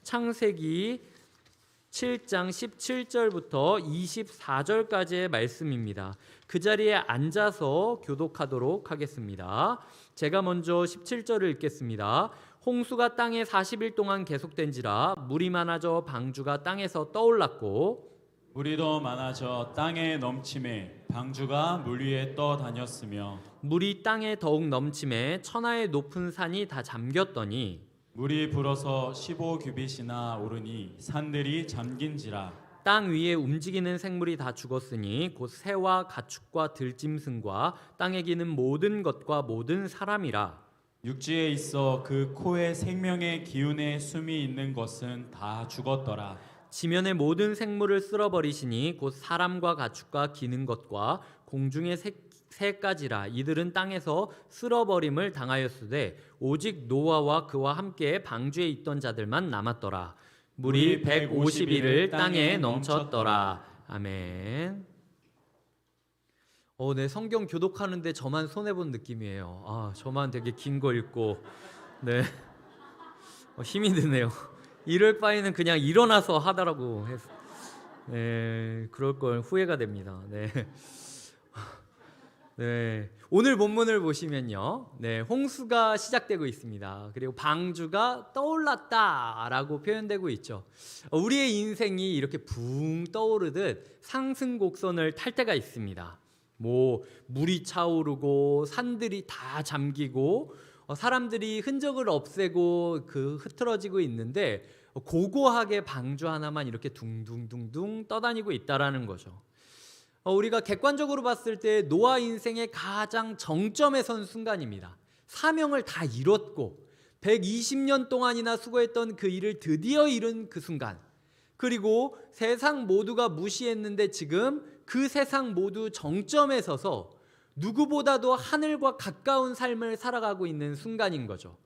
창세기 7장 17절부터 24절까지의 말씀입니다. 그 자리에 앉아서 교독하도록 하겠습니다. 제가 먼저 17절을 읽겠습니다. 홍수가 땅에 40일 동안 계속된지라 물이 많아져 방주가 땅에서 떠올랐고 물이 더 많아져 땅에 넘침에 방주가 물 위에 떠다녔으며 물이 땅에 더욱 넘침에 천하의 높은 산이 다 잠겼더니 물이 불어서 15규빗이나 오르니 산들이 잠긴지라. 땅 위에 움직이는 생물이 다 죽었으니 곧 새와 가축과 들짐승과 땅에 기는 모든 것과 모든 사람이라. 육지에 있어 그 코에 생명의 기운의 숨이 있는 것은 다 죽었더라. 지면의 모든 생물을 쓸어버리시니 곧 사람과 가축과 기는 것과 공중의 새까지라. 이들은 땅에서 쓸어버림을 당하였으되 오직 노아와 그와 함께 방주에 있던 자들만 남았더라. 물이 150일을 땅에 넘쳤더라. 아멘. 네, 성경 교독하는데 저만 손해본 느낌이에요. 저만 되게 긴 거 읽고 네, 힘이 드네요. 이럴 바에는 그냥 일어나서 하더라고 해서 네, 그럴 걸 후회가 됩니다. 네. 네, 오늘 본문을 보시면요, 네, 홍수가 시작되고 있습니다. 그리고 방주가 떠올랐다라고 표현되고 있죠. 우리의 인생이 이렇게 붕 떠오르듯 상승곡선을 탈 때가 있습니다. 물이 차오르고 산들이 다 잠기고 사람들이 흔적을 없애고 흐트러지고 있는데 고고하게 방주 하나만 이렇게 둥둥둥둥 떠다니고 있다라는 거죠. 우리가 객관적으로 봤을 때 노아 인생의 가장 정점에 선 순간입니다. 사명을 다 이뤘고 120년 동안이나 수고했던 그 일을 드디어 이룬 그 순간, 그리고 세상 모두가 무시했는데 지금 그 세상 모두 정점에 서서 누구보다도 하늘과 가까운 삶을 살아가고 있는 순간인 거죠.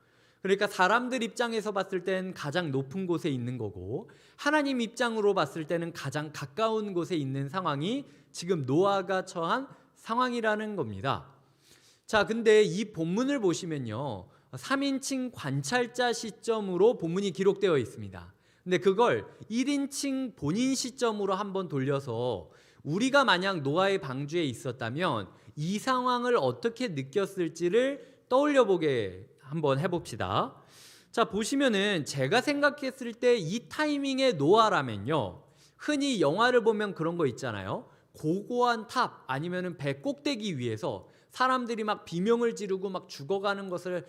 그러니까 사람들 입장에서 봤을 땐 가장 높은 곳에 있는 거고, 하나님 입장으로 봤을 때는 가장 가까운 곳에 있는 상황이 지금 노아가 처한 상황이라는 겁니다. 자, 근데 이 본문을 보시면요, 3인칭 관찰자 시점으로 본문이 기록되어 있습니다. 근데 그걸 1인칭 본인 시점으로 한번 돌려서 우리가 만약 노아의 방주에 있었다면 이 상황을 어떻게 느꼈을지를 떠올려 보게 한번 해봅시다. 자, 보시면은 제가 생각했을 때 이 타이밍의 노아라면요, 흔히 영화를 보면 그런 거 있잖아요. 고고한 탑 아니면은 배 꼭대기 위에서 사람들이 막 비명을 지르고 막 죽어가는 것을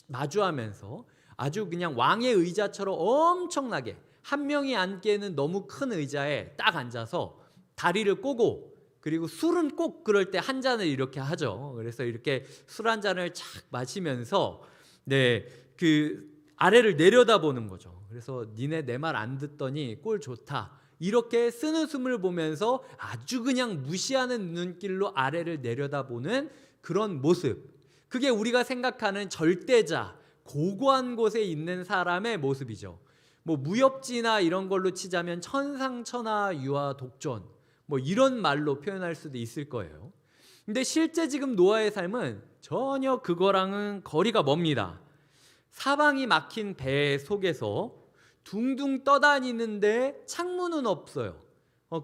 마주하면서 아주 그냥 왕의 의자처럼 엄청나게 한 명이 앉기에는 너무 큰 의자에 딱 앉아서 다리를 꼬고, 그리고 술은 꼭 그럴 때 한 잔을 이렇게 하죠. 그래서 이렇게 술 한 잔을 착 마시면서 네, 그 아래를 내려다보는 거죠. 그래서 니네 내 말 안 듣더니 꼴 좋다, 이렇게 쓰는 숨을 보면서 아주 그냥 무시하는 눈길로 아래를 내려다보는 그런 모습, 그게 우리가 생각하는 절대자, 고고한 곳에 있는 사람의 모습이죠. 무협지나 이런 걸로 치자면 천상천하 유아 독존, 이런 말로 표현할 수도 있을 거예요. 근데 실제 지금 노아의 삶은 전혀 그거랑은 거리가 멉니다. 사방이 막힌 배 속에서 둥둥 떠다니는데 창문은 없어요.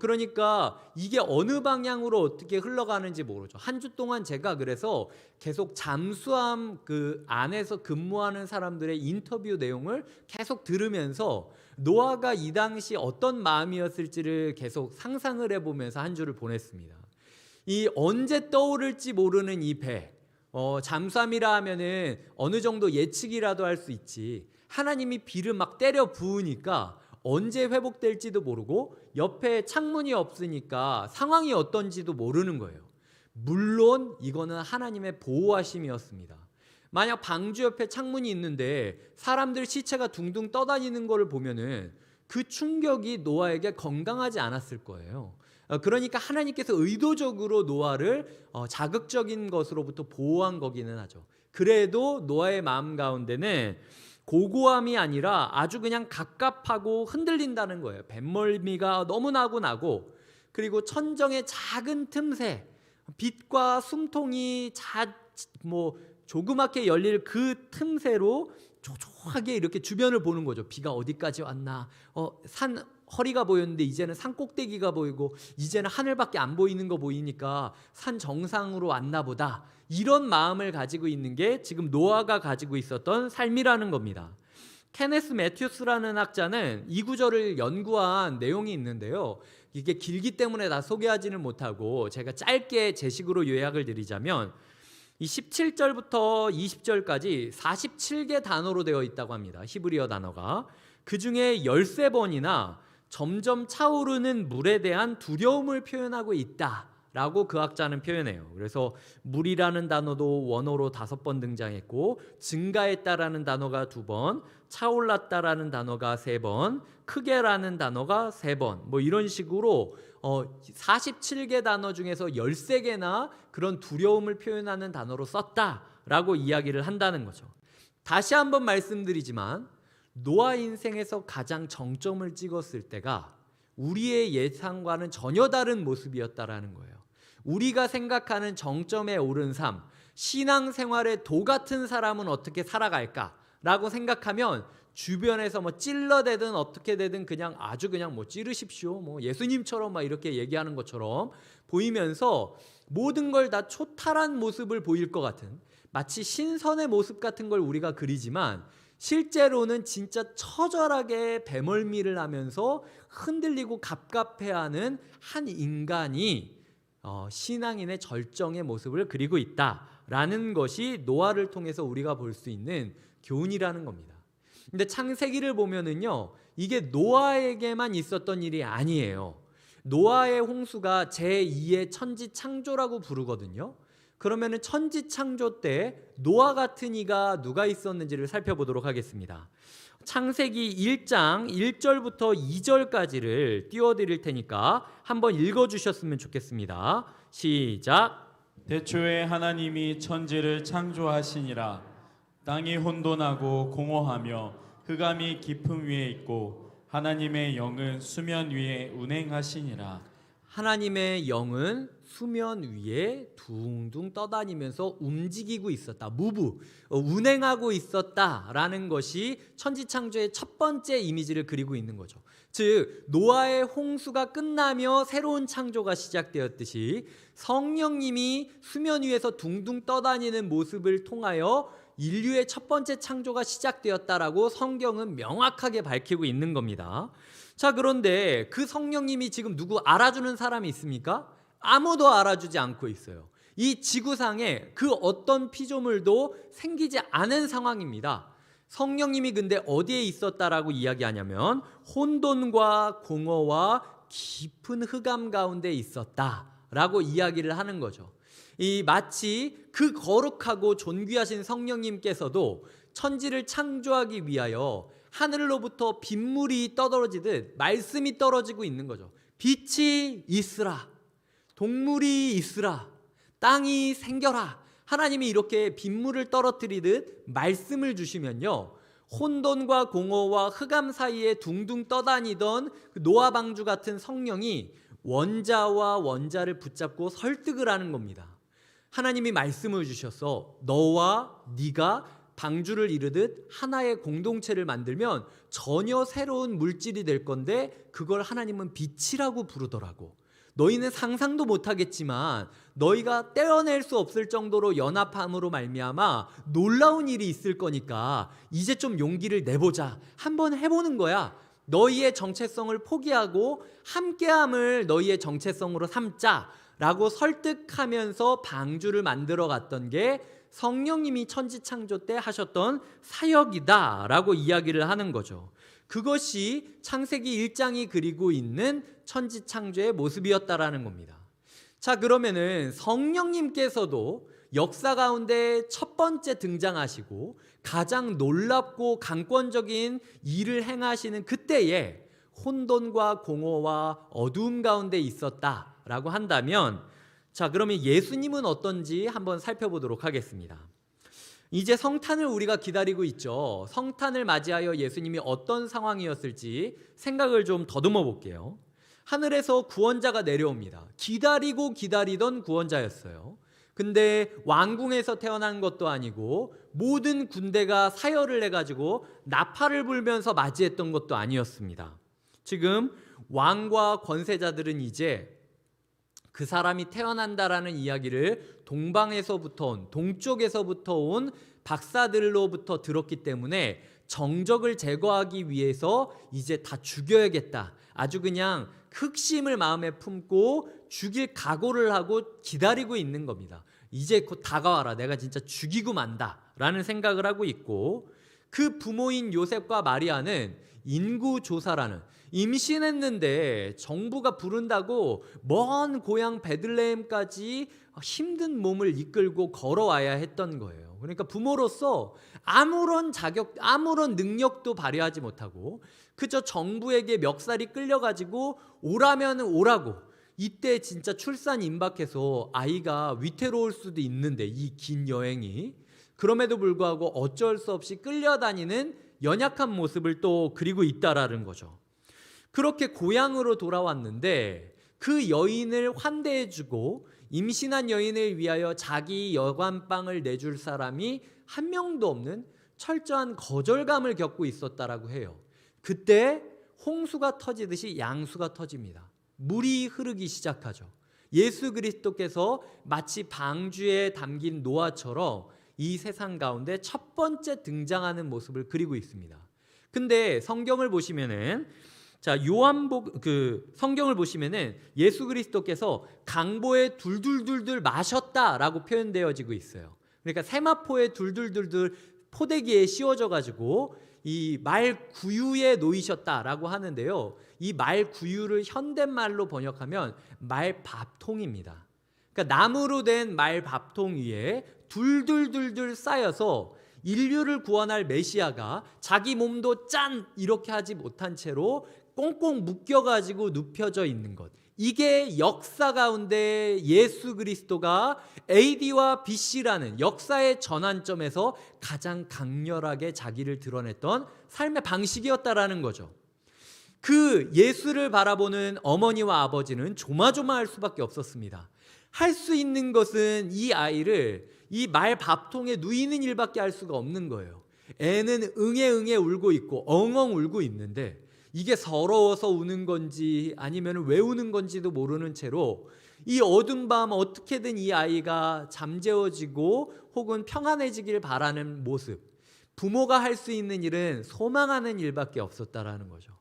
그러니까 이게 어느 방향으로 어떻게 흘러가는지 모르죠. 한 주 동안 제가 그래서 계속 잠수함 그 안에서 근무하는 사람들의 인터뷰 내용을 계속 들으면서 노아가 이 당시 어떤 마음이었을지를 계속 상상을 해보면서 한 주를 보냈습니다. 이 언제 떠오를지 모르는 이 배, 잠수함이라 하면은 어느 정도 예측이라도 할 수 있지, 하나님이 비를 막 때려 부으니까 언제 회복될지도 모르고 옆에 창문이 없으니까 상황이 어떤지도 모르는 거예요. 물론 이거는 하나님의 보호하심이었습니다. 만약 방주 옆에 창문이 있는데 사람들 시체가 둥둥 떠다니는 것을 보면은 그 충격이 노아에게 건강하지 않았을 거예요. 그러니까 하나님께서 의도적으로 노아를 자극적인 것으로부터 보호한 거기는 하죠. 그래도 노아의 마음 가운데는 고고함이 아니라 아주 그냥 갑갑하고 흔들린다는 거예요. 뱃멀미가 너무 나고 그리고 천정의 작은 틈새, 빛과 숨통이 조그맣게 열릴 그 틈새로 조조하게 이렇게 주변을 보는 거죠. 비가 어디까지 왔나? 산 허리가 보였는데 이제는 산 꼭대기가 보이고 이제는 하늘밖에 안 보이는 거 보이니까 산 정상으로 왔나 보다. 이런 마음을 가지고 있는 게 지금 노아가 가지고 있었던 삶이라는 겁니다. 케네스 매튜스라는 학자는 이 구절을 연구한 내용이 있는데요. 이게 길기 때문에 다 소개하지는 못하고 제가 짧게 제식으로 요약을 드리자면 이 17절부터 20절까지 47개 단어로 되어 있다고 합니다. 히브리어 단어가. 그중에 13번이나 점점 차오르는 물에 대한 두려움을 표현하고 있다라고 그 학자는 표현해요. 그래서 물이라는 단어도 원어로 5번 등장했고 증가했다라는 단어가 2번, 차올랐다라는 단어가 3번, 크게라는 단어가 3번, 뭐 이런 식으로 47개 단어 중에서 13개나 그런 두려움을 표현하는 단어로 썼다라고 이야기를 한다는 거죠. 다시 한번 말씀드리지만 노아 인생에서 가장 정점을 찍었을 때가 우리의 예상과는 전혀 다른 모습이었다라는 거예요. 우리가 생각하는 정점에 오른 삶, 신앙생활의 도 같은 사람은 어떻게 살아갈까라고 생각하면 주변에서 뭐 찔러대든 어떻게 되든 그냥 아주 그냥 뭐 찌르십시오, 뭐 예수님처럼 막 이렇게 얘기하는 것처럼 보이면서 모든 걸 다 초탈한 모습을 보일 것 같은, 마치 신선의 모습 같은 걸 우리가 그리지만 실제로는 진짜 처절하게 배멀미를 하면서 흔들리고 갑갑해하는 한 인간이 신앙인의 절정의 모습을 그리고 있다라는 것이 노아를 통해서 우리가 볼 수 있는 교훈이라는 겁니다. 근데 창세기를 보면은요, 이게 노아에게만 있었던 일이 아니에요. 노아의 홍수가 제2의 천지 창조라고 부르거든요. 그러면은 천지 창조 때 노아 같은 이가 누가 있었는지를 살펴보도록 하겠습니다. 창세기 1장 1절부터 2절까지를 띄워드릴 테니까 한번 읽어주셨으면 좋겠습니다. 시작. 태초에 하나님이 천지를 창조하시니라. 땅이 혼돈하고 공허하며 흑암이 깊음 위에 있고 하나님의 영은 수면 위에 운행하시니라. 하나님의 영은 수면 위에 둥둥 떠다니면서 움직이고 있었다. 무브, 운행하고 있었다라는 것이 천지창조의 첫 번째 이미지를 그리고 있는 거죠. 즉 노아의 홍수가 끝나며 새로운 창조가 시작되었듯이 성령님이 수면 위에서 둥둥 떠다니는 모습을 통하여 인류의 첫 번째 창조가 시작되었다라고 성경은 명확하게 밝히고 있는 겁니다. 자, 그런데 그 성령님이 지금 누구 알아주는 사람이 있습니까? 아무도 알아주지 않고 있어요. 이 지구상에 그 어떤 피조물도 생기지 않은 상황입니다. 성령님이 근데 어디에 있었다라고 이야기하냐면 혼돈과 공허와 깊은 흑암 가운데 있었다라고 이야기를 하는 거죠. 이 마치 그 거룩하고 존귀하신 성령님께서도 천지를 창조하기 위하여 하늘로부터 빗물이 떨어지듯 말씀이 떨어지고 있는 거죠. 빛이 있으라, 동물이 있으라, 땅이 생겨라. 하나님이 이렇게 빗물을 떨어뜨리듯 말씀을 주시면요, 혼돈과 공허와 흑암 사이에 둥둥 떠다니던 그 노아 방주 같은 성령이 원자와 원자를 붙잡고 설득을 하는 겁니다. 하나님이 말씀을 주셔서 너와 네가 방주를 이루듯 하나의 공동체를 만들면 전혀 새로운 물질이 될 건데 그걸 하나님은 빛이라고 부르더라고. 너희는 상상도 못하겠지만 너희가 떼어낼 수 없을 정도로 연합함으로 말미암아 놀라운 일이 있을 거니까 이제 좀 용기를 내보자. 한번 해보는 거야. 너희의 정체성을 포기하고 함께함을 너희의 정체성으로 삼자 라고 설득하면서 방주를 만들어 갔던 게 성령님이 천지창조 때 하셨던 사역이다 라고 이야기를 하는 거죠. 그것이 창세기 1장이 그리고 있는 천지창조의 모습이었다라는 겁니다. 자, 그러면은 성령님께서도 역사 가운데 첫 번째 등장하시고 가장 놀랍고 강권적인 일을 행하시는 그때에 혼돈과 공허와 어두움 가운데 있었다라고 한다면, 자, 그러면 예수님은 어떤지 한번 살펴보도록 하겠습니다. 이제 성탄을 우리가 기다리고 있죠. 성탄을 맞이하여 예수님이 어떤 상황이었을지 생각을 좀 더듬어 볼게요. 하늘에서 구원자가 내려옵니다. 기다리고 기다리던 구원자였어요. 근데 왕궁에서 태어난 것도 아니고 모든 군대가 사열을 해가지고 나팔을 불면서 맞이했던 것도 아니었습니다. 지금 왕과 권세자들은 이제 그 사람이 태어난다라는 이야기를 동방에서부터 온, 동쪽에서부터 온 박사들로부터 들었기 때문에 정적을 제거하기 위해서 이제 다 죽여야겠다. 아주 그냥 흑심을 마음에 품고 죽일 각오를 하고 기다리고 있는 겁니다. 이제 곧 다가와라. 내가 진짜 죽이고 만다. 라는 생각을 하고 있고, 그 부모인 요셉과 마리아는 인구조사라는, 임신했는데 정부가 부른다고 먼 고향 베들레헴까지 힘든 몸을 이끌고 걸어와야 했던 거예요. 그러니까 부모로서 아무런 자격, 아무런 능력도 발휘하지 못하고 그저 정부에게 멱살이 끌려가지고 오라면 오라고, 이때 진짜 출산 임박해서 아이가 위태로울 수도 있는데, 이 긴 여행이, 그럼에도 불구하고 어쩔 수 없이 끌려다니는 연약한 모습을 또 그리고 있다라는 거죠. 그렇게 고향으로 돌아왔는데 그 여인을 환대해주고 임신한 여인을 위하여 자기 여관방을 내줄 사람이 한 명도 없는 철저한 거절감을 겪고 있었다라고 해요. 그때 홍수가 터지듯이 양수가 터집니다. 물이 흐르기 시작하죠. 예수 그리스도께서 마치 방주에 담긴 노아처럼 이 세상 가운데 첫 번째 등장하는 모습을 그리고 있습니다. 근데 성경을 보시면은, 자, 성경을 보시면은 예수 그리스도께서 강보에 둘둘둘둘 마셨다라고 표현되어지고 있어요. 그러니까 세마포에 둘둘둘둘 포대기에 씌워져 가지고 이 말구유에 놓이셨다라고 하는데요. 이 말구유를 현대말로 번역하면 말밥통입니다. 그러니까 나무로 된 말밥통 위에 둘둘둘둘 쌓여서 인류를 구원할 메시아가 자기 몸도 짠 이렇게 하지 못한 채로 꽁꽁 묶여가지고 눕혀져 있는 것, 이게 역사 가운데 예수 그리스도가 AD와 BC라는 역사의 전환점에서 가장 강렬하게 자기를 드러냈던 삶의 방식이었다라는 거죠. 그 예수를 바라보는 어머니와 아버지는 조마조마할 수밖에 없었습니다. 할 수 있는 것은 이 아이를 이 말밥통에 누이는 일밖에 할 수가 없는 거예요. 애는 응애응애 울고 있고 엉엉 울고 있는데 이게 서러워서 우는 건지 아니면 왜 우는 건지도 모르는 채로 이 어두운 밤 어떻게든 이 아이가 잠재워지고 혹은 평안해지길 바라는 모습, 부모가 할 수 있는 일은 소망하는 일밖에 없었다라는 거죠.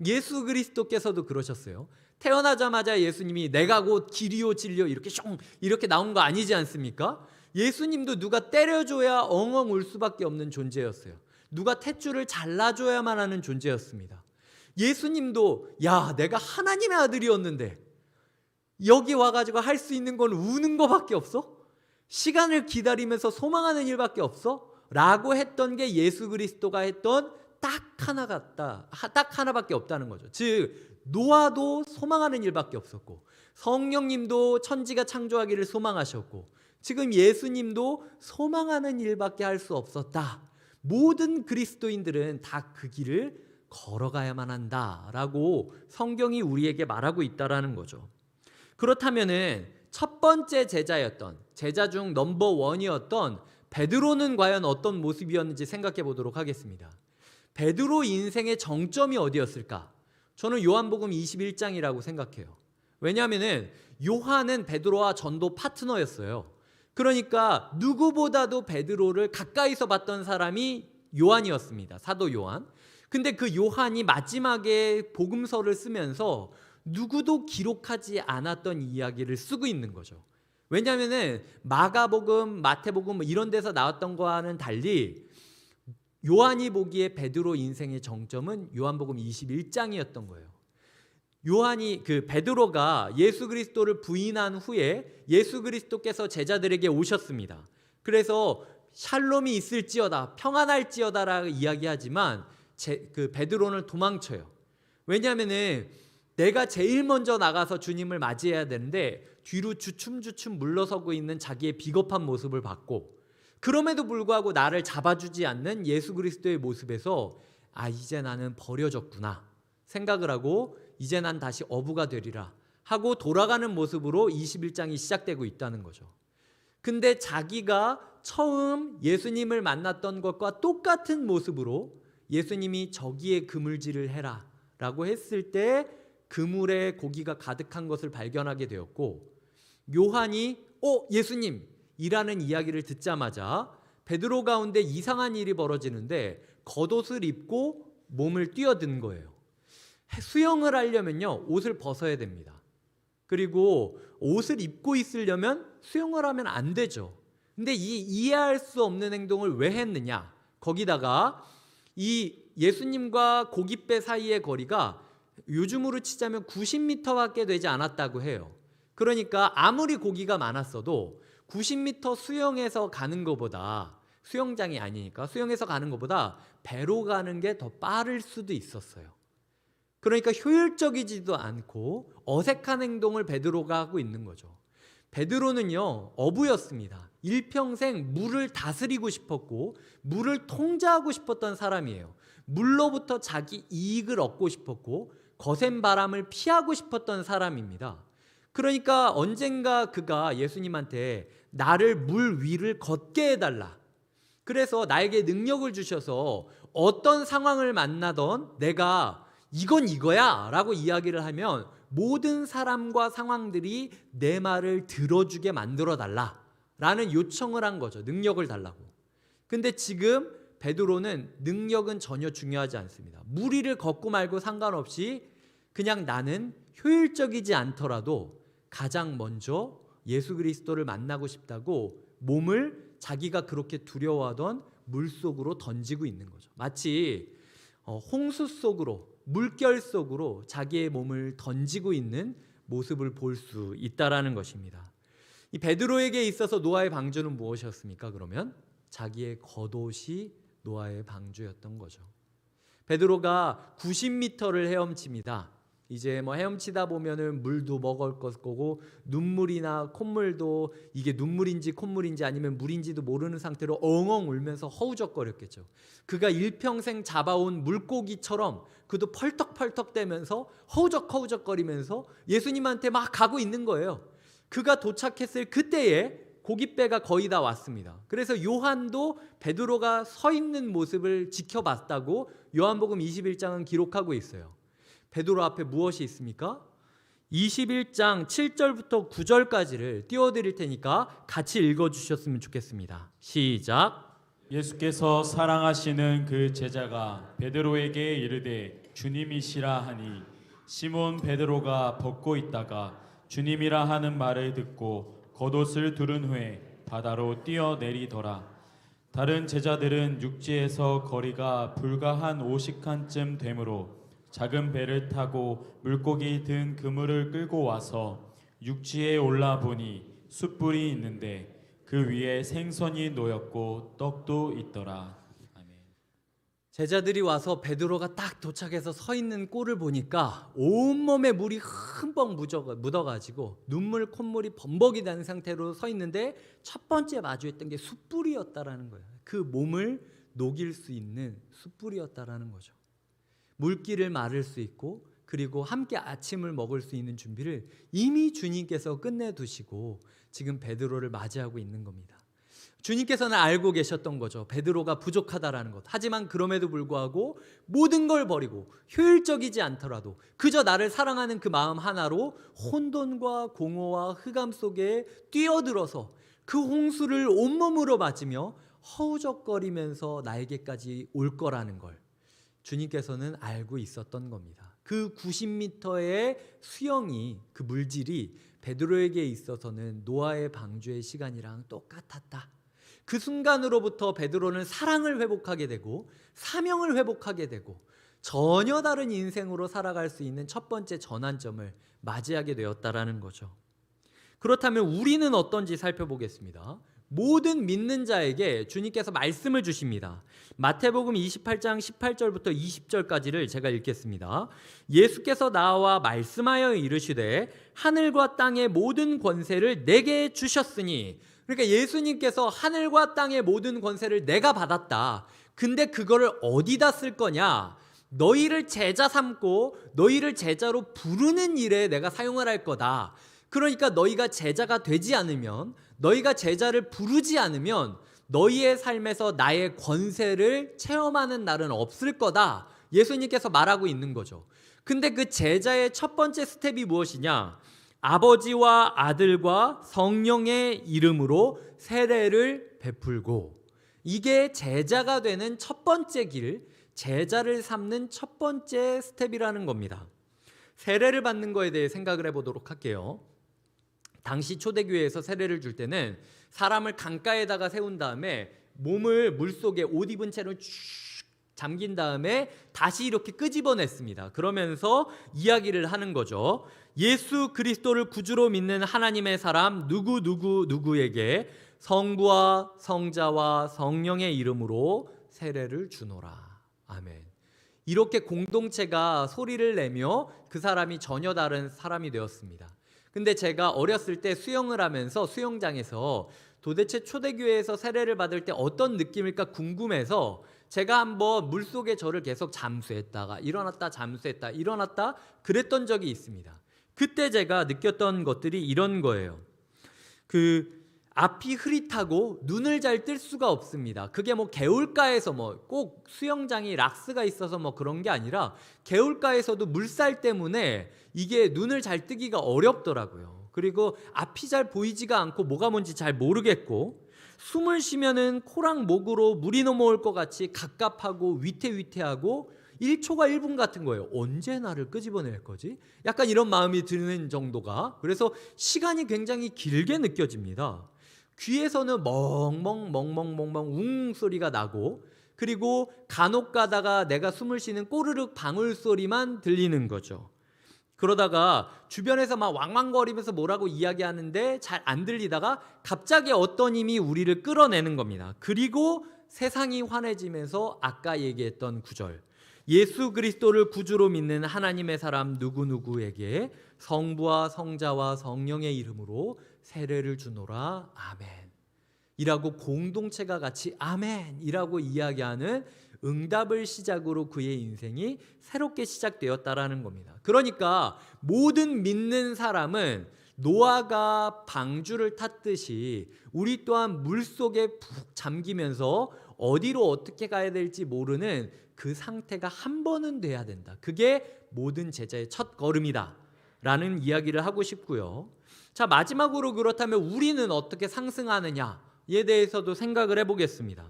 예수 그리스도께서도 그러셨어요. 태어나자마자 예수님이 내가 곧 길이요 진리요 이렇게 나온 거 아니지 않습니까? 예수님도 누가 때려줘야 엉엉 울 수밖에 없는 존재였어요. 누가 탯줄을 잘라줘야만 하는 존재였습니다. 예수님도 야, 내가 하나님의 아들이었는데 여기 와가지고 할 수 있는 건 우는 거밖에 없어? 시간을 기다리면서 소망하는 일밖에 없어? 라고 했던 게 예수 그리스도가 했던 딱 하나밖에 없다는 거죠. 즉 노아도 소망하는 일밖에 없었고, 성령님도 천지가 창조하기를 소망하셨고, 지금 예수님도 소망하는 일밖에 할 수 없었다. 모든 그리스도인들은 다 그 길을 걸어가야만 한다라고 성경이 우리에게 말하고 있다라는 거죠. 그렇다면은 첫 번째 제자였던, 제자 중 넘버 원이었던 베드로는 과연 어떤 모습이었는지 생각해 보도록 하겠습니다. 베드로 인생의 정점이 어디였을까? 저는 요한복음 21장이라고 생각해요. 왜냐하면 요한은 베드로와 전도 파트너였어요. 그러니까 누구보다도 베드로를 가까이서 봤던 사람이 요한이었습니다. 사도 요한. 근데 그 요한이 마지막에 복음서를 쓰면서 누구도 기록하지 않았던 이야기를 쓰고 있는 거죠. 왜냐하면 마가복음, 마태복음 이런 데서 나왔던 거와는 달리 요한이 보기에 베드로 인생의 정점은 요한복음 21장이었던 거예요. 베드로가 예수 그리스도를 부인한 후에 예수 그리스도께서 제자들에게 오셨습니다. 그래서 샬롬이 있을지어다, 평안할지어다라고 이야기하지만 베드로는 도망쳐요. 왜냐하면 내가 제일 먼저 나가서 주님을 맞이해야 되는데 뒤로 주춤주춤 물러서고 있는 자기의 비겁한 모습을 봤고, 그럼에도 불구하고 나를 잡아주지 않는 예수 그리스도의 모습에서 이제 나는 버려졌구나 생각을 하고 이제 난 다시 어부가 되리라 하고 돌아가는 모습으로 21장이 시작되고 있다는 거죠. 근데 자기가 처음 예수님을 만났던 것과 똑같은 모습으로 예수님이 저기에 그물질을 해라 라고 했을 때 그물에 고기가 가득한 것을 발견하게 되었고, 요한이 예수님 이라는 이야기를 듣자마자 베드로 가운데 이상한 일이 벌어지는데 겉옷을 입고 몸을 뛰어든 거예요. 수영을 하려면요 옷을 벗어야 됩니다. 그리고 옷을 입고 있으려면 수영을 하면 안 되죠. 근데 이 이해할 수 없는 행동을 왜 했느냐, 거기다가 이 예수님과 고깃배 사이의 거리가 요즘으로 치자면 90m밖에 되지 않았다고 해요. 그러니까 아무리 고기가 많았어도 90m 수영해서 가는 것보다, 수영장이 아니니까 수영해서 가는 것보다 배로 가는 게 더 빠를 수도 있었어요. 그러니까 효율적이지도 않고 어색한 행동을 베드로가 하고 있는 거죠. 베드로는요 어부였습니다. 일평생 물을 다스리고 싶었고 물을 통제하고 싶었던 사람이에요. 물로부터 자기 이익을 얻고 싶었고 거센 바람을 피하고 싶었던 사람입니다. 그러니까 언젠가 그가 예수님한테 나를 물 위를 걷게 해달라, 그래서 나에게 능력을 주셔서 어떤 상황을 만나던 내가 이건 이거야 라고 이야기를 하면 모든 사람과 상황들이 내 말을 들어주게 만들어 달라 라는 요청을 한 거죠. 능력을 달라고. 근데 지금 베드로는 능력은 전혀 중요하지 않습니다. 물 위를 걷고 말고 상관없이 그냥 나는 효율적이지 않더라도 가장 먼저 예수 그리스도를 만나고 싶다고 몸을 자기가 그렇게 두려워하던 물속으로 던지고 있는 거죠. 마치 홍수 속으로, 물결 속으로 자기의 몸을 던지고 있는 모습을 볼 수 있다라는 것입니다. 이 베드로에게 있어서 노아의 방주는 무엇이었습니까? 그러면 자기의 겉옷이 노아의 방주였던 거죠. 베드로가 90m를 헤엄칩니다. 이제 헤엄치다 보면은 물도 먹을 거고 눈물이나 콧물도 이게 눈물인지 콧물인지 아니면 물인지도 모르는 상태로 엉엉 울면서 허우적거렸겠죠. 그가 일평생 잡아온 물고기처럼 그도 펄떡펄떡대면서 허우적거리면서 예수님한테 막 가고 있는 거예요. 그가 도착했을 그때에 고깃배가 거의 다 왔습니다. 그래서 요한도 베드로가 서 있는 모습을 지켜봤다고 요한복음 21장은 기록하고 있어요. 베드로 앞에 무엇이 있습니까? 21장 7절부터 9절까지를 띄워드릴 테니까 같이 읽어주셨으면 좋겠습니다. 시작. 예수께서 사랑하시는 그 제자가 베드로에게 이르되 주님이시라 하니 시몬 베드로가 벗고 있다가 주님이라 하는 말을 듣고 겉옷을 두른 후에 바다로 뛰어내리더라. 다른 제자들은 육지에서 거리가 불과 한 50칸쯤 되므로 작은 배를 타고 물고기 든 그물을 끌고 와서 육지에 올라 보니 숯불이 있는데 그 위에 생선이 놓였고 떡도 있더라. 아멘. 제자들이 와서 베드로가 딱 도착해서 서 있는 꼴을 보니까 온몸에 물이 흠뻑 묻어가지고 눈물 콧물이 범벅이 난 상태로 서 있는데 첫 번째 마주했던 게 숯불이었다라는 거예요. 그 몸을 녹일 수 있는 숯불이었다라는 거죠. 물기를 마를 수 있고 그리고 함께 아침을 먹을 수 있는 준비를 이미 주님께서 끝내두시고 지금 베드로를 맞이하고 있는 겁니다. 주님께서는 알고 계셨던 거죠. 베드로가 부족하다라는 것. 하지만 그럼에도 불구하고 모든 걸 버리고 효율적이지 않더라도 그저 나를 사랑하는 그 마음 하나로 혼돈과 공허와 흑암 속에 뛰어들어서 그 홍수를 온몸으로 맞으며 허우적거리면서 나에게까지 올 거라는 걸 주님께서는 알고 있었던 겁니다. 그 90m의 수영이, 그 물질이 베드로에게 있어서는 노아의 방주의 시간이랑 똑같았다. 그 순간으로부터 베드로는 사랑을 회복하게 되고 사명을 회복하게 되고 전혀 다른 인생으로 살아갈 수 있는 첫 번째 전환점을 맞이하게 되었다라는 거죠. 그렇다면 우리는 어떤지 살펴보겠습니다. 모든 믿는 자에게 주님께서 말씀을 주십니다. 마태복음 28장 18절부터 20절까지를 제가 읽겠습니다. 예수께서 나와 말씀하여 이르시되 하늘과 땅의 모든 권세를 내게 주셨으니, 그러니까 예수님께서 하늘과 땅의 모든 권세를 내가 받았다. 근데 그거를 어디다 쓸 거냐? 너희를 제자 삼고 너희를 제자로 부르는 일에 내가 사용을 할 거다. 그러니까 너희가 제자가 되지 않으면, 너희가 제자를 부르지 않으면 너희의 삶에서 나의 권세를 체험하는 날은 없을 거다. 예수님께서 말하고 있는 거죠. 근데 그 제자의 첫 번째 스텝이 무엇이냐? 아버지와 아들과 성령의 이름으로 세례를 베풀고, 이게 제자가 되는 첫 번째 길, 제자를 삼는 첫 번째 스텝이라는 겁니다. 세례를 받는 거에 대해 생각을 해보도록 할게요. 당시 초대교회에서 세례를 줄 때는 사람을 강가에다가 세운 다음에 몸을 물속에 옷 입은 채로 쭉 잠긴 다음에 다시 이렇게 끄집어냈습니다. 그러면서 이야기를 하는 거죠. 예수 그리스도를 구주로 믿는 하나님의 사람 누구에게 성부와 성자와 성령의 이름으로 세례를 주노라. 아멘. 이렇게 공동체가 소리를 내며 그 사람이 전혀 다른 사람이 되었습니다. 근데 제가 어렸을 때 수영을 하면서 수영장에서 도대체 초대교회에서 세례를 받을 때 어떤 느낌일까 궁금해서 제가 한번 물속에 저를 계속 잠수했다가 일어났다 잠수했다 일어났다 그랬던 적이 있습니다. 그때 제가 느꼈던 것들이 이런 거예요. 앞이 흐릿하고 눈을 잘 뜰 수가 없습니다. 그게 뭐 개울가에서 뭐 꼭 수영장이 락스가 있어서 뭐 그런 게 아니라 개울가에서도 물살 때문에 이게 눈을 잘 뜨기가 어렵더라고요. 그리고 앞이 잘 보이지가 않고 뭐가 뭔지 잘 모르겠고, 숨을 쉬면은 코랑 목으로 물이 넘어올 것 같이 갑갑하고 위태위태하고 1초가 1분 같은 거예요. 언제 나를 끄집어낼 거지? 약간 이런 마음이 드는 정도가. 그래서 시간이 굉장히 길게 느껴집니다. 귀에서는 멍멍멍멍멍멍 웅 소리가 나고, 그리고 간혹 가다가 내가 숨을 쉬는 꼬르륵 방울 소리만 들리는 거죠. 그러다가 주변에서 막 왕왕거리면서 뭐라고 이야기하는데 잘 안 들리다가 갑자기 어떤 힘이 우리를 끌어내는 겁니다. 그리고 세상이 환해지면서 아까 얘기했던 구절, 예수 그리스도를 구주로 믿는 하나님의 사람 누구에게 성부와 성자와 성령의 이름으로 세례를 주노라. 아멘 이라고 공동체가 같이 아멘 이라고 이야기하는 응답을 시작으로 그의 인생이 새롭게 시작되었다라는 겁니다. 그러니까 모든 믿는 사람은 노아가 방주를 탔듯이 우리 또한 물속에 푹 잠기면서 어디로 어떻게 가야 될지 모르는 그 상태가 한 번은 돼야 된다. 그게 모든 제자의 첫 걸음이다 라는 이야기를 하고 싶고요. 자, 마지막으로 그렇다면 우리는 어떻게 상승하느냐에 대해서도 생각을 해보겠습니다.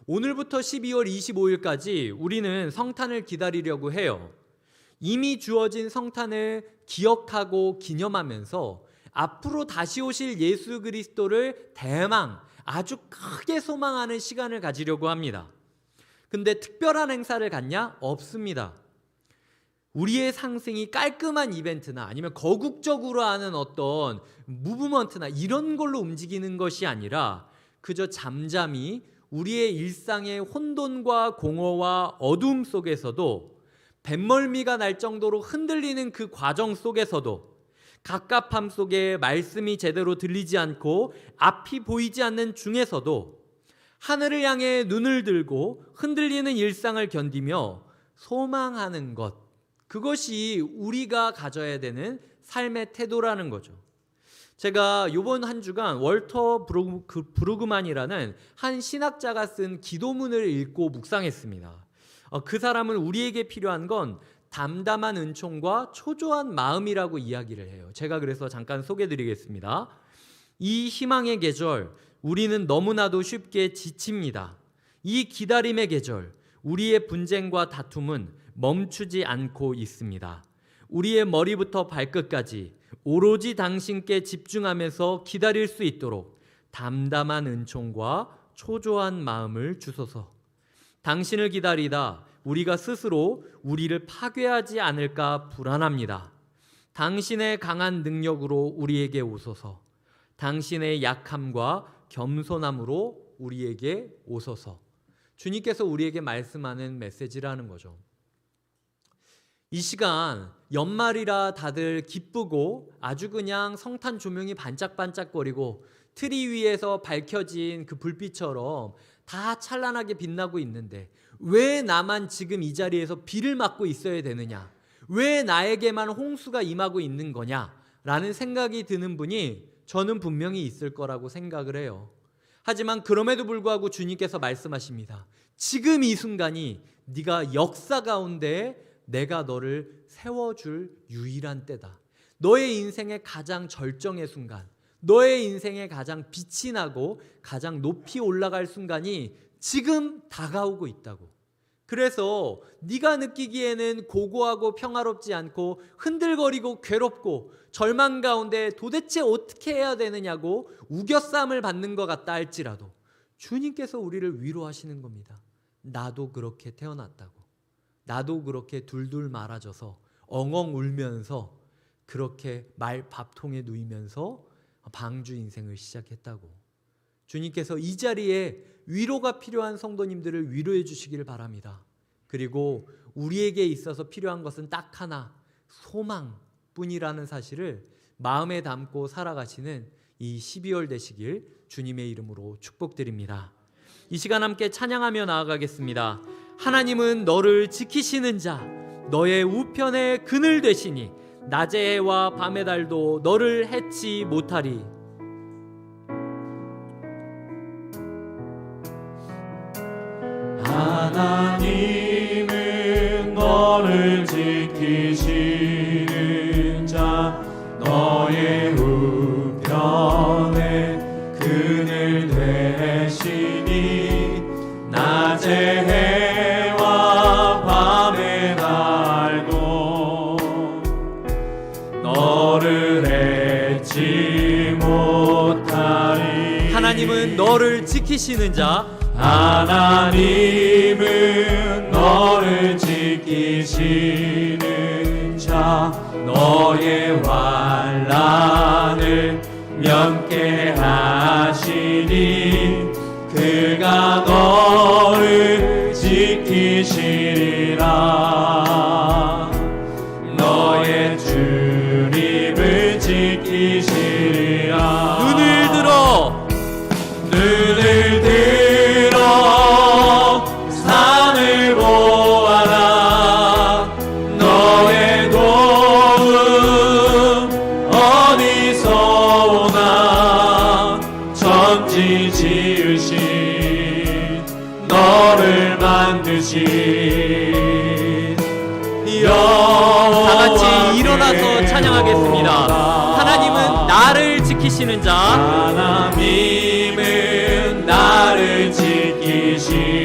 오늘부터 12월 25일까지 우리는 성탄을 기다리려고 해요. 이미 주어진 성탄을 기억하고 기념하면서 앞으로 다시 오실 예수 그리스도를 대망 아주 크게 소망하는 시간을 가지려고 합니다. 근데 특별한 행사를 갖냐? 없습니다. 우리의 상승이 깔끔한 이벤트나 아니면 거국적으로 하는 어떤 무브먼트나 이런 걸로 움직이는 것이 아니라 그저 잠잠히 우리의 일상의 혼돈과 공허와 어둠 속에서도 뱃멀미가 날 정도로 흔들리는 그 과정 속에서도 갑갑함 속에 말씀이 제대로 들리지 않고 앞이 보이지 않는 중에서도 하늘을 향해 눈을 들고 흔들리는 일상을 견디며 소망하는 것, 그것이 우리가 가져야 되는 삶의 태도라는 거죠. 제가 이번 한 주간 월터 브루그만이라는 한 신학자가 쓴 기도문을 읽고 묵상했습니다. 그 사람은 우리에게 필요한 건 담담한 은총과 초조한 마음이라고 이야기를 해요. 제가 그래서 잠깐 소개해드리겠습니다. 이 희망의 계절, 우리는 너무나도 쉽게 지칩니다. 이 기다림의 계절, 우리의 분쟁과 다툼은 멈추지 않고 있습니다. 우리의 머리부터 발끝까지 오로지 당신께 집중하면서 기다릴 수 있도록 담담한 은총과 초조한 마음을 주소서. 당신을 기다리다 우리가 스스로 우리를 파괴하지 않을까 불안합니다. 당신의 강한 능력으로 우리에게 오소서. 당신의 약함과 겸손함으로 우리에게 오소서. 주님께서 우리에게 말씀하는 메시지라는 거죠. 이 시간 연말이라 다들 기쁘고 아주 그냥 성탄 조명이 반짝반짝거리고 트리 위에서 밝혀진 그 불빛처럼 다 찬란하게 빛나고 있는데 왜 나만 지금 이 자리에서 비를 맞고 있어야 되느냐? 왜 나에게만 홍수가 임하고 있는 거냐? 라는 생각이 드는 분이 저는 분명히 있을 거라고 생각을 해요. 하지만 그럼에도 불구하고 주님께서 말씀하십니다. 지금 이 순간이 네가 역사 가운데 내가 너를 세워줄 유일한 때다. 너의 인생의 가장 절정의 순간, 너의 인생에 가장 빛이 나고 가장 높이 올라갈 순간이 지금 다가오고 있다고. 그래서 네가 느끼기에는 고고하고 평화롭지 않고 흔들거리고 괴롭고 절망 가운데 도대체 어떻게 해야 되느냐고 우겨쌈을 받는 것 같다 할지라도 주님께서 우리를 위로하시는 겁니다. 나도 그렇게 태어났다고. 나도 그렇게 둘둘 말아져서 엉엉 울면서 그렇게 밥통에 누이면서 방주 인생을 시작했다고. 주님께서 이 자리에 위로가 필요한 성도님들을 위로해 주시기를 바랍니다. 그리고 우리에게 있어서 필요한 것은 딱 하나, 소망뿐이라는 사실을 마음에 담고 살아가시는 이 12월 되시길 주님의 이름으로 축복드립니다. 이 시간 함께 찬양하며 나아가겠습니다. 하나님은 너를 지키시는 자, 너의 우편에 그늘 되시니 낮의 해와 밤의 달도 너를 해치 못하리. 하나님은 너를 지키시는 자, 너의 우편에 그늘 되시니 낮의 해와 밤의 달도 너를 해치 못하리. 하나님은 너를 지키시는 자, 하나님은 너를 지키시는 자, 너의 환난을 면케하시니 그가 너를 지키시리라. 너의 출입을 지키시리라. 눈을 들어 산을 보아라. 너의 도움 어디서 오나. 천지 지으신 너를 만드신 여호와. 다 같이 일어나서 찬양하겠습니다. 하나님은 나를 지키시는 자, 하나님은 나를 지키시는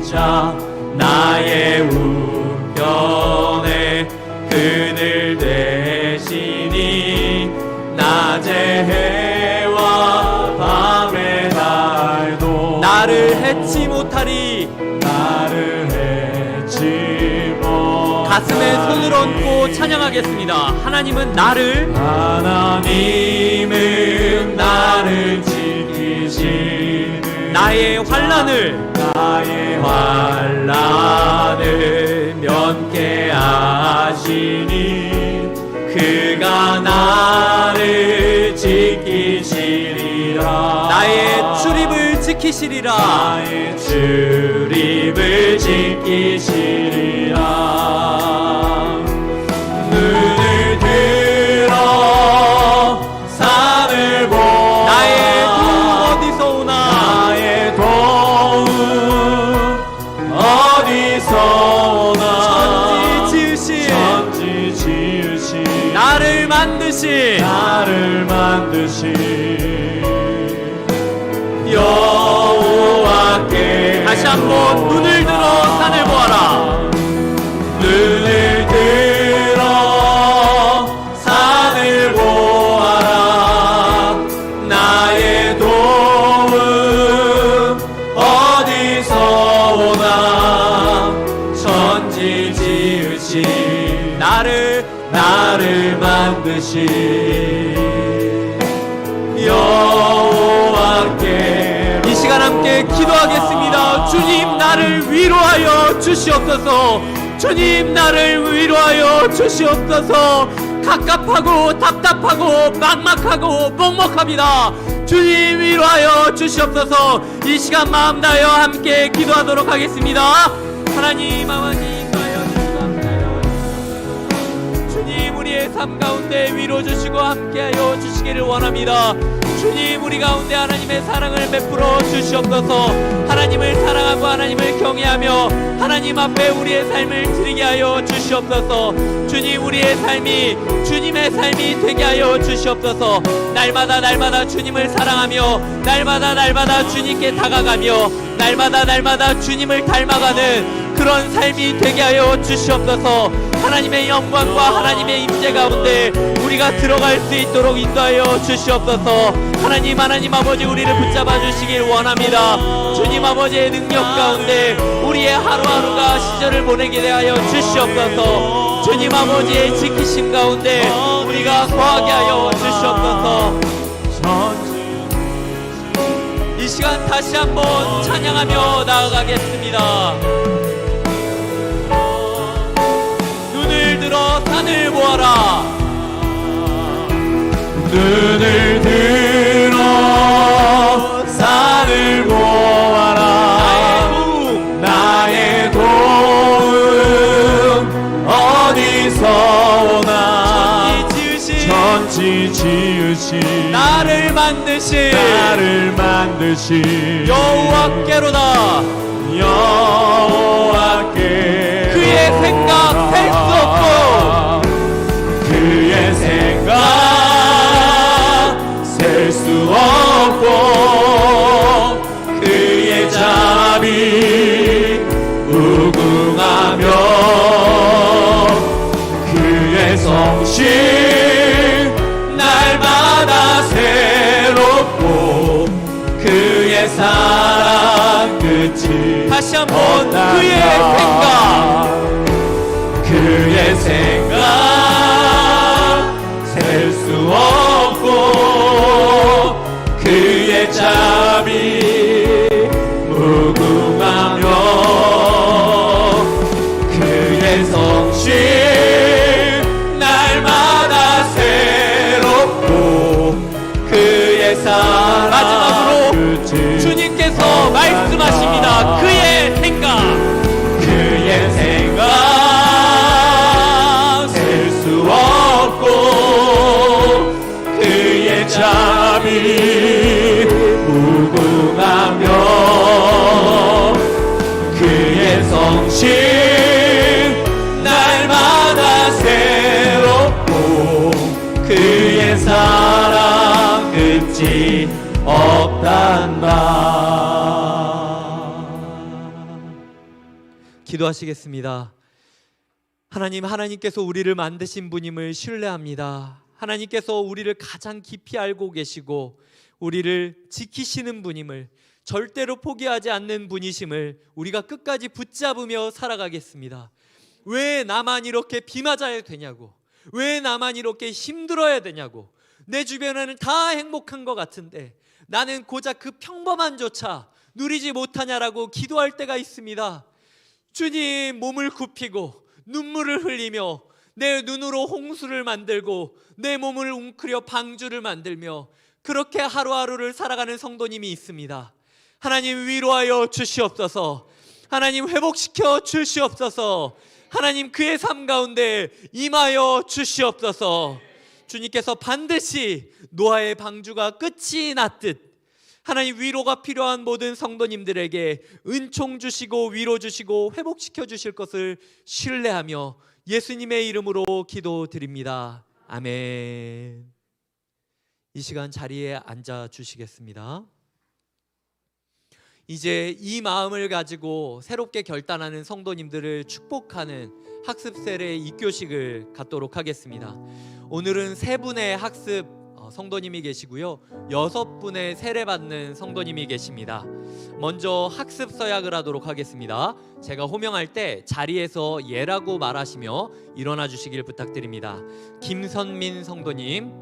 자, 나의 우편에 그늘 되시니 낮의 해와 밤의 달도 나를 해치 못하리. 나를 해치 못하리. 가슴에 손을 얹고 찬양하겠습니다. 하나님은 하나님은 나를 지키시는 나의 환난을 면케하시니 그가 나를 지키시리라. 나의 출입을 지키시리라. 나의 출입을 지키시리라. 눈을 들어 산을 보아. 나의 도움 어디서 오나. 나의 도움 어디서 오나. 천지 지으신 나를 만드신 여호와께. 다시 한번 눈을 들어 산을 보아라. 눈을 들어 산을 보아라. 나의 도움 어디서 오나. 천지 지으신 나를 만드신 여호와께. 이 시간 함께 기도하겠습니다. 주님, 나를 위로하여 주시옵소서. 주님, 나를 위로하여 주시옵소서. 갑갑하고 답답하고 막막하고 먹먹합니다. 주님, 위로하여 주시옵소서. 이 시간 마음 다하여 함께 기도하도록 하겠습니다. 하나님 아버지, 인도하여 주시고 함께하여 주님, 우리의 삶 가운데 위로 주시고 함께하여 주시기를 원합니다. 주님, 우리 가운데 하나님의 사랑을 베풀어 주시옵소서. 하나님을 사랑하고 하나님을 경외하며 하나님 앞에 우리의 삶을 드리게 하여 주시옵소서. 주님, 우리의 삶이 주님의 삶이 되게 하여 주시옵소서. 날마다 주님을 사랑하며 날마다 주님께 다가가며 날마다 주님을 닮아가는 그런 삶이 되게 하여 주시옵소서. 하나님의 영광과 하나님의 임재 가운데 우리가 들어갈 수 있도록 인도하여 주시옵소서. 하나님 아버지, 우리를 붙잡아 주시길 원합니다. 주님 아버지의 능력 가운데 우리의 하루하루가 시절을 보내게 하여 주시옵소서. 주님 아버지의 지키심 가운데 우리가 거하게 하여 주시옵소서. 이 시간 다시 한번 찬양하며 나아가겠습니다. 눈을 들어 산을 보아라. 눈을 들어 산을 보아라. 나의 도움 어디서 오나. 천지 지으신 나를 만드신 여호와께로다. 여호와께 그의 생각 셀 수 없고 그의 생각 셀 수 없고 그의 자비 무궁하며 그의 성실 날마다 새롭고 그의 사랑 끝이 다시 한번 그의 생각 셀 수 없고 그의 자비 무궁하며 그의 성실 날마다 새롭고 그의 사랑 마지막으로 끝이 주님께서 말씀하십니다. 그의 생각 셀 수 없고 그의 자비 무궁하며 그의 성실 날마다 새롭고 그의 사랑 끝이 없단다. 기도하시겠습니다. 하나님께서 우리를 만드신 분임을 신뢰합니다. 하나님께서 우리를 가장 깊이 알고 계시고 우리를 지키시는 분임을, 절대로 포기하지 않는 분이심을 우리가 끝까지 붙잡으며 살아가겠습니다. 왜 나만 이렇게 비 맞아야 되냐고, 왜 나만 이렇게 힘들어야 되냐고, 내 주변에는 다 행복한 것 같은데 나는 고작 그 평범함조차 누리지 못하냐라고 기도할 때가 있습니다. 주님, 몸을 굽히고 눈물을 흘리며 내 눈으로 홍수를 만들고 내 몸을 웅크려 방주를 만들며 그렇게 하루하루를 살아가는 성도님이 있습니다. 하나님, 위로하여 주시옵소서. 하나님, 회복시켜 주시옵소서. 하나님, 그의 삶 가운데 임하여 주시옵소서. 주님께서 반드시 노아의 방주가 끝이 났듯 하나님, 위로가 필요한 모든 성도님들에게 은총 주시고 위로 주시고 회복시켜 주실 것을 신뢰하며 예수님의 이름으로 기도드립니다. 아멘. 이 시간 자리에 앉아 주시겠습니다. 이제 이 마음을 가지고 새롭게 결단하는 성도님들을 축복하는 학습 세례 입교식을 갖도록 하겠습니다. 오늘은 3분의 학습 성도님이 계시고요, 6분의 세례받는 성도님이 계십니다. 먼저 학습 서약을 하도록 하겠습니다. 제가 호명할 때 자리에서 예라고 말하시며 일어나 주시길 부탁드립니다. 김선민 성도님,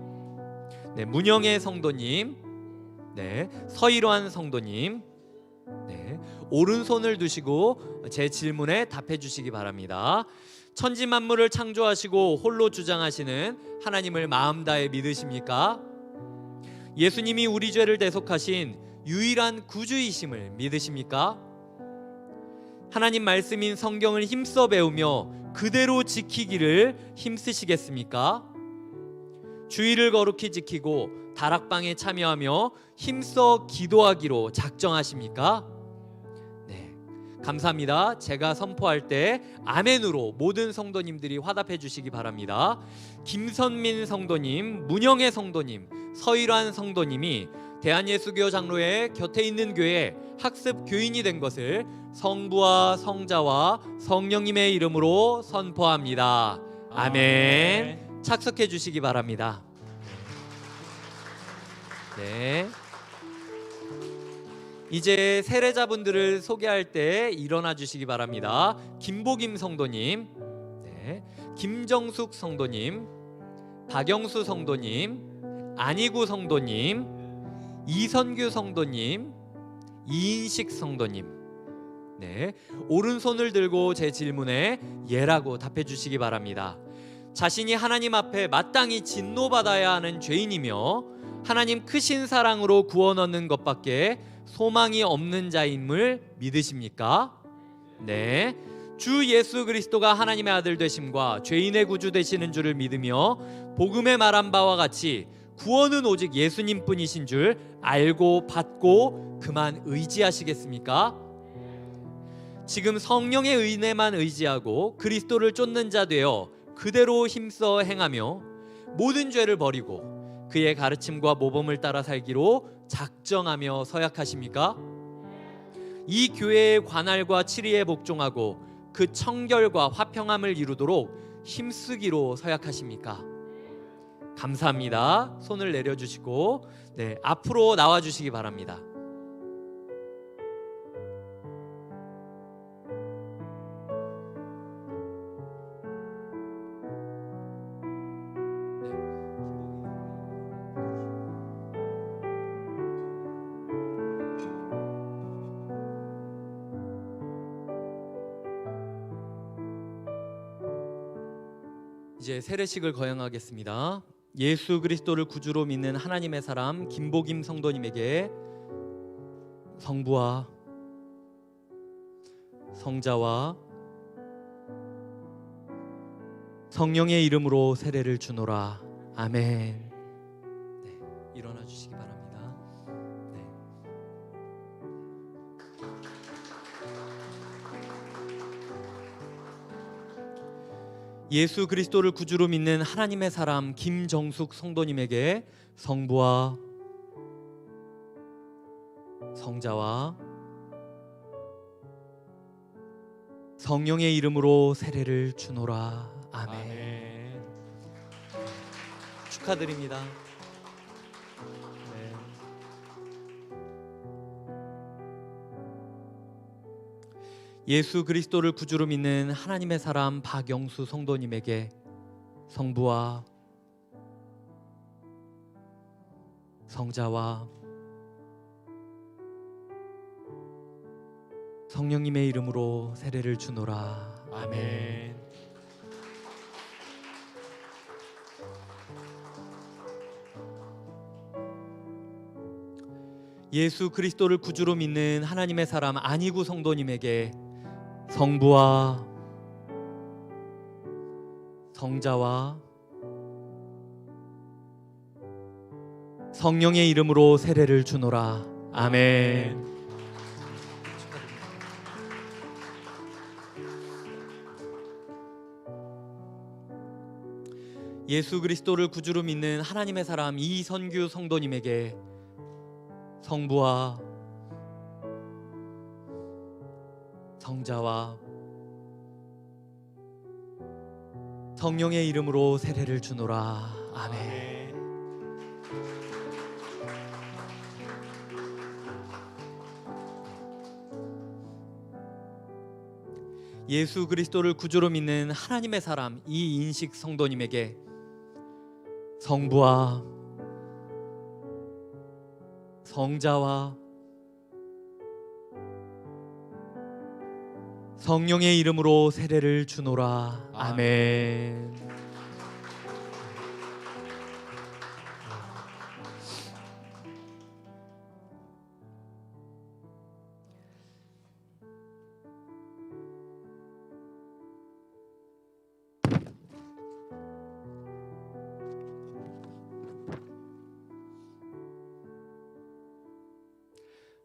네, 문영애 성도님, 네, 서일환 성도님, 네, 오른손을 두시고 제 질문에 답해 주시기 바랍니다. 천지 만물을 창조하시고 홀로 주장하시는 하나님을 마음 다해 믿으십니까? 예수님이 우리 죄를 대속하신 유일한 구주이심을 믿으십니까? 하나님 말씀인 성경을 힘써 배우며 그대로 지키기를 힘쓰시겠습니까? 주의를 거룩히 지키고 다락방에 참여하며 힘써 기도하기로 작정하십니까? 네, 감사합니다. 제가 선포할 때 아멘으로 모든 성도님들이 화답해 주시기 바랍니다. 김선민 성도님, 문영애 성도님, 서일환 성도님이 대한예수교 장로회 곁에 있는 교회 학습 교인이 된 것을 성부와 성자와 성령님의 이름으로 선포합니다. 아멘. 착석해 주시기 바랍니다. 네. 이제 세례자분들을 소개할 때 일어나 주시기 바랍니다. 김보김 성도님, 네. 김정숙 성도님, 박영수 성도님, 안희구 성도님, 이선규 성도님, 이인식 성도님. 네. 오른손을 들고 제 질문에 예라고 답해 주시기 바랍니다. 자신이 하나님 앞에 마땅히 진노받아야 하는 죄인이며 하나님 크신 사랑으로 구원 얻는 것밖에 소망이 없는 자임을 믿으십니까? 네. 주 예수 그리스도가 하나님의 아들 되심과 죄인의 구주 되시는 줄을 믿으며 복음에 말한 바와 같이 구원은 오직 예수님 뿐이신 줄 알고 받고 그만 의지하시겠습니까? 지금 성령의 은혜만 의지하고 그리스도를 쫓는 자 되어 그대로 힘써 행하며 모든 죄를 버리고 그의 가르침과 모범을 따라 살기로 작정하며 서약하십니까? 이 교회의 관할과 치리에 복종하고 그 청결과 화평함을 이루도록 힘쓰기로 서약하십니까? 감사합니다. 손을 내려주시고 네, 앞으로 나와주시기 바랍니다. 이제 세례식을 거행하겠습니다. 예수 그리스도를 구주로 믿는 하나님의 사람 김보김 성도님에게 성부와 성자와 성령의 이름으로 세례를 주노라. 아멘. 네, 일어나 주시기 바랍니다. 네. 예수 그리스도를 구주로 믿는 하나님의 사람 김정숙 성도님에게 성부와 성자와 성령의 이름으로 세례를 주노라. 아멘. 축하드립니다. 네. 예수 그리스도를 구주로 믿는 하나님의 사람 박영수 성도님에게 성부와 성자와 성령님의 이름으로 세례를 주노라. 아멘. 예수 그리스도를 구주로 믿는 하나님의 사람 안희구 성도님에게 성부와 성자와 성령의 이름으로 세례를 주노라. 아멘. 예수 그리스도를 구주로 믿는 하나님의 사람 이선규 성도님에게 성부와 성자와 성령의 이름으로 세례를 주노라. 아멘. 예수 그리스도를 구주로 믿는 하나님의 사람 이인식 성도님에게 성부와 성자와 성령의 이름으로 세례를 주노라. 아멘.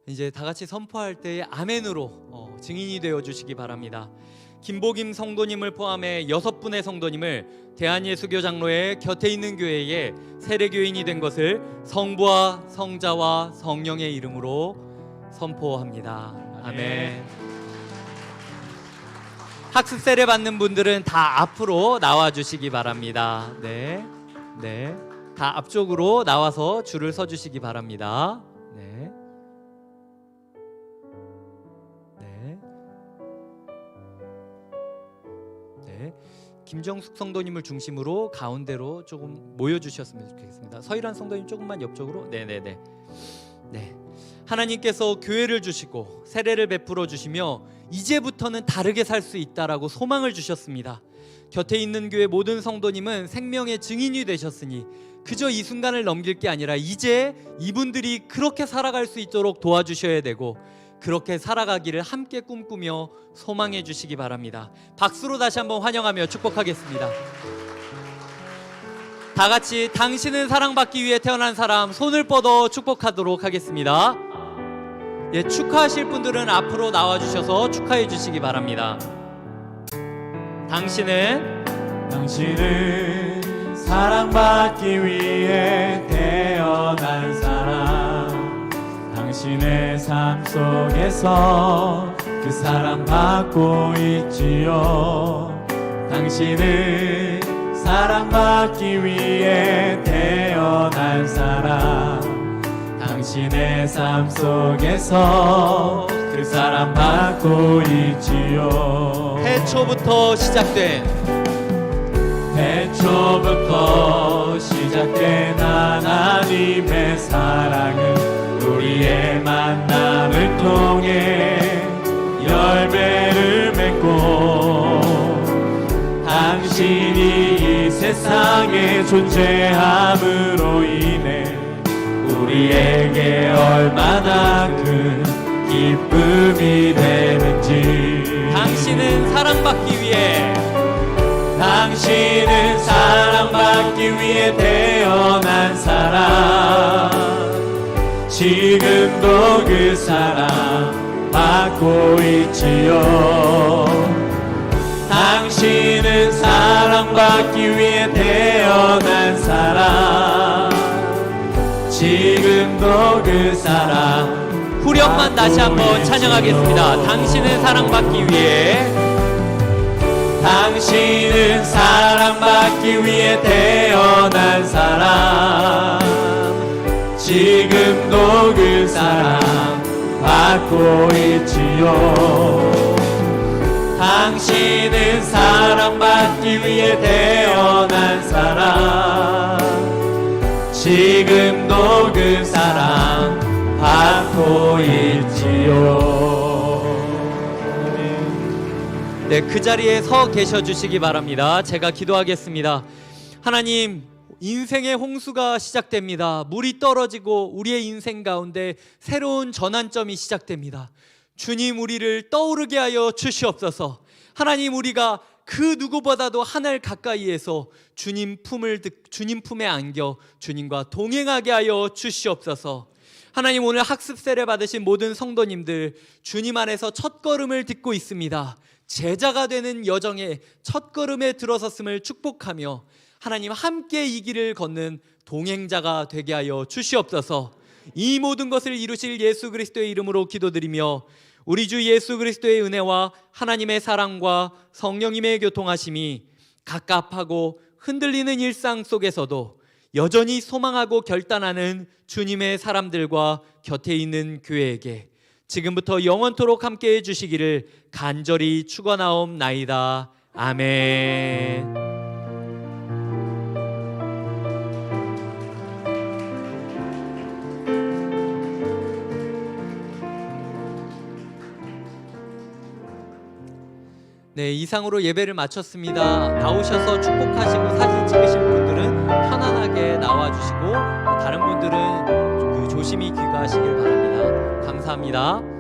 이제 다 같이 선포할 때의 아멘으로 증인이 되어 주시기 바랍니다. 김복임 성도님을 포함해 6분의 성도님을 대한예수교 장로의 곁에 있는 교회에 세례교인이 된 것을 성부와 성자와 성령의 이름으로 선포합니다. 아멘. 학습 세례 받는 분들은 다 앞으로 나와 주시기 바랍니다. 네. 다 앞쪽으로 나와서 줄을 서 주시기 바랍니다. 네. 김정숙 성도님을 중심으로 가운데로 조금 모여 주셨으면 좋겠습니다. 서일한 성도님 조금만 옆쪽으로. 네. 하나님께서 교회를 주시고 세례를 베풀어 주시며 이제부터는 다르게 살 수 있다라고 소망을 주셨습니다. 곁에 있는 교회 모든 성도님은 생명의 증인이 되셨으니 그저 이 순간을 넘길 게 아니라 이제 이분들이 그렇게 살아갈 수 있도록 도와주셔야 되고 그렇게 살아가기를 함께 꿈꾸며 소망해 주시기 바랍니다. 박수로 다시 한번 환영하며 축복하겠습니다. 다 같이 당신은 사랑받기 위해 태어난 사람 손을 뻗어 축복하도록 하겠습니다. 예, 축하하실 분들은 앞으로 나와 주셔서 축하해 주시기 바랍니다. 당신은 사랑받기 위해 태어난 사람. 당신의 삶 속에서 그 사랑받고 있지요. 당신은 사랑받기 위해 태어난 사람. 당신의 삶 속에서 그 사랑받고 있지요. 태초부터 시작된 하나님의 사랑은 우리의 만남을 통해 열매를 맺고 당신이 이 세상에 존재함으로 인해 우리에게 얼마나 큰 기쁨이 되는지. 당신은 사랑받기 위해 태어난 사람. 지금도 그 사랑 받고 있지요. 당신은 사랑받기 위해 태어난 사람. 지금도 그 사랑. 후렴만 다시 한번 찬양하겠습니다. 당신은 사랑받기 위해 당신은 사랑받기 위해 태어난 사람. 지금도 그 사랑 받고 있지요. 당신은 사랑받기 위해 태어난 사람. 지금도 그 사랑 받고 있지요. 네, 그 자리에 서 계셔 주시기 바랍니다. 제가 기도하겠습니다. 하나님, 인생의 홍수가 시작됩니다. 물이 떨어지고 우리의 인생 가운데 새로운 전환점이 시작됩니다. 주님, 우리를 떠오르게 하여 주시옵소서. 하나님, 우리가 그 누구보다도 하늘 가까이에서 주님 품에 안겨 주님과 동행하게 하여 주시옵소서. 하나님, 오늘 학습 세례 받으신 모든 성도님들 주님 안에서 첫걸음을 딛고 있습니다. 제자가 되는 여정의 첫걸음에 들어섰음을 축복하며 하나님, 함께 이 길을 걷는 동행자가 되게 하여 주시옵소서. 이 모든 것을 이루실 예수 그리스도의 이름으로 기도드리며 우리 주 예수 그리스도의 은혜와 하나님의 사랑과 성령님의 교통하심이 갑갑하고 흔들리는 일상 속에서도 여전히 소망하고 결단하는 주님의 사람들과 곁에 있는 교회에게 지금부터 영원토록 함께 해주시기를 간절히 축원하옵나이다. 아멘. 네, 이상으로 예배를 마쳤습니다. 나오셔서 축복하시고 사진 찍으실 분들은 편안하게 나와주시고 다른 분들은 조심히 귀가하시길 바랍니다. 감사합니다.